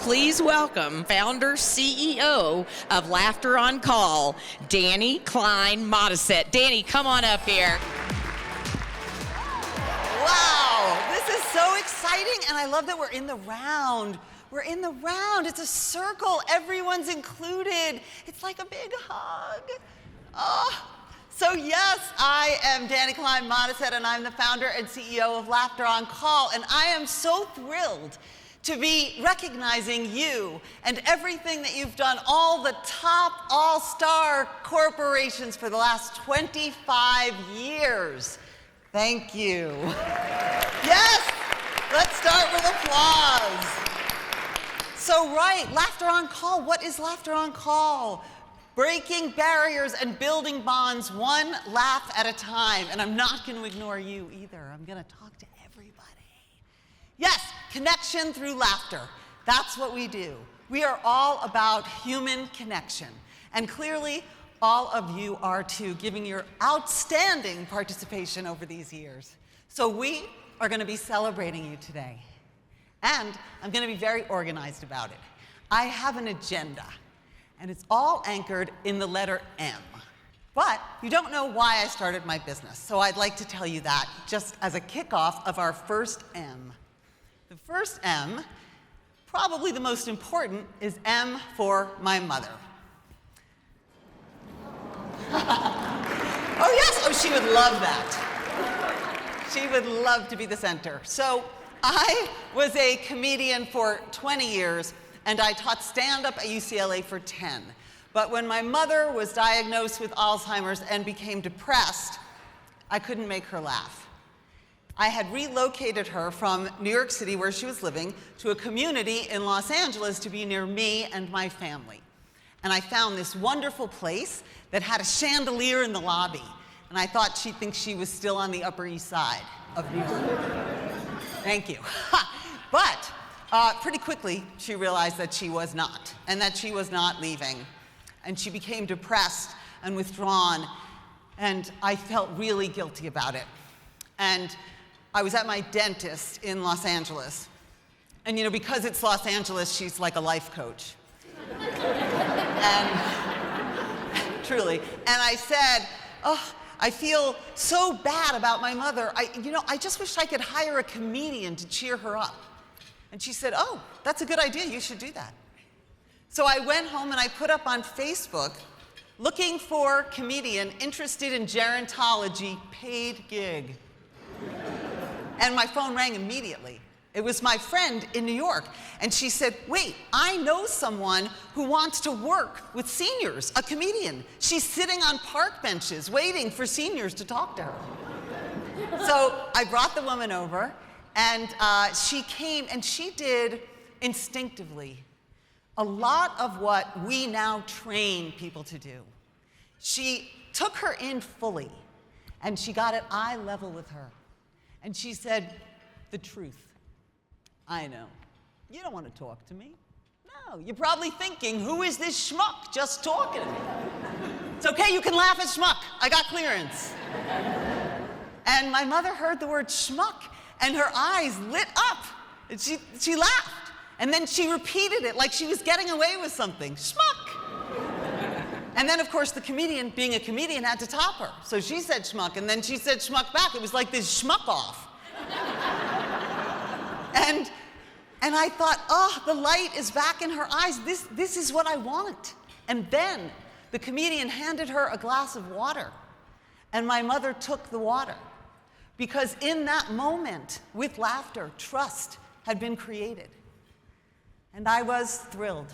Please welcome founder, CEO of Laughter on Call, Dani Klein Modisett. Dani, come on up here. Wow, this is so exciting, and I love that we're in the round. We're in the round. It's a circle. Everyone's included. It's like a big hug. Oh. So yes, I am Dani Klein Modisett, and I'm the founder and CEO of Laughter on Call, and I am so thrilled to be recognizing you and everything that you've done, all the top all-star corporations for the last 25 years. Thank you. Yes, let's start with applause. So right, Laughter on Call. What is Laughter on Call? Breaking barriers and building bonds one laugh at a time. And I'm not going to ignore you either. I'm going to talk to everybody. Yes, connection through laughter. That's what we do. We are all about human connection. And clearly, all of you are too, giving your outstanding participation over these years. So we are going to be celebrating you today. And I'm going to be very organized about it. I have an agenda, and it's all anchored in the letter M. But you don't know why I started my business, so I'd like to tell you that just as a kickoff of our first M. The first M, probably the most important, is M for my mother. Oh yes, oh she would love that. She would love to be the center. So I was a comedian for 20 years, and I taught stand-up at UCLA for 10. But when my mother was diagnosed with Alzheimer's and became depressed, I couldn't make her laugh. I had relocated her from New York City, where she was living, to a community in Los Angeles to be near me and my family. And I found this wonderful place that had a chandelier in the lobby. And I thought she'd think she was still on the Upper East Side of New York. Thank you. But pretty quickly, she realized that she was not, and that she was not leaving. And she became depressed and withdrawn, and I felt really guilty about it. And I was at my dentist in Los Angeles. And you know, because it's Los Angeles, she's like a life coach. And truly. And I said, oh, I feel so bad about my mother. I just wish I could hire a comedian to cheer her up. And she said, oh, that's a good idea. You should do that. So I went home and I put up on Facebook, looking for comedian interested in gerontology, paid gig. And my phone rang immediately. It was my friend in New York. And she said, wait, I know someone who wants to work with seniors, a comedian. She's sitting on park benches waiting for seniors to talk to her. So I brought the woman over, and she came, and she did instinctively a lot of what we now train people to do. She took her in fully, and she got at eye level with her. And she said, the truth. I know. You don't want to talk to me. No, you're probably thinking, who is this schmuck just talking to me? It's okay, you can laugh at schmuck. I got clearance. And my mother heard the word schmuck, and her eyes lit up. And she laughed. And then she repeated it like she was getting away with something. Schmuck. And then, of course, the comedian, being a comedian, had to top her. So she said schmuck, and then she said schmuck back. It was like this schmuck off. And I thought, oh, the light is back in her eyes. This is what I want. And then the comedian handed her a glass of water. And my mother took the water. Because in that moment, with laughter, trust had been created. And I was thrilled.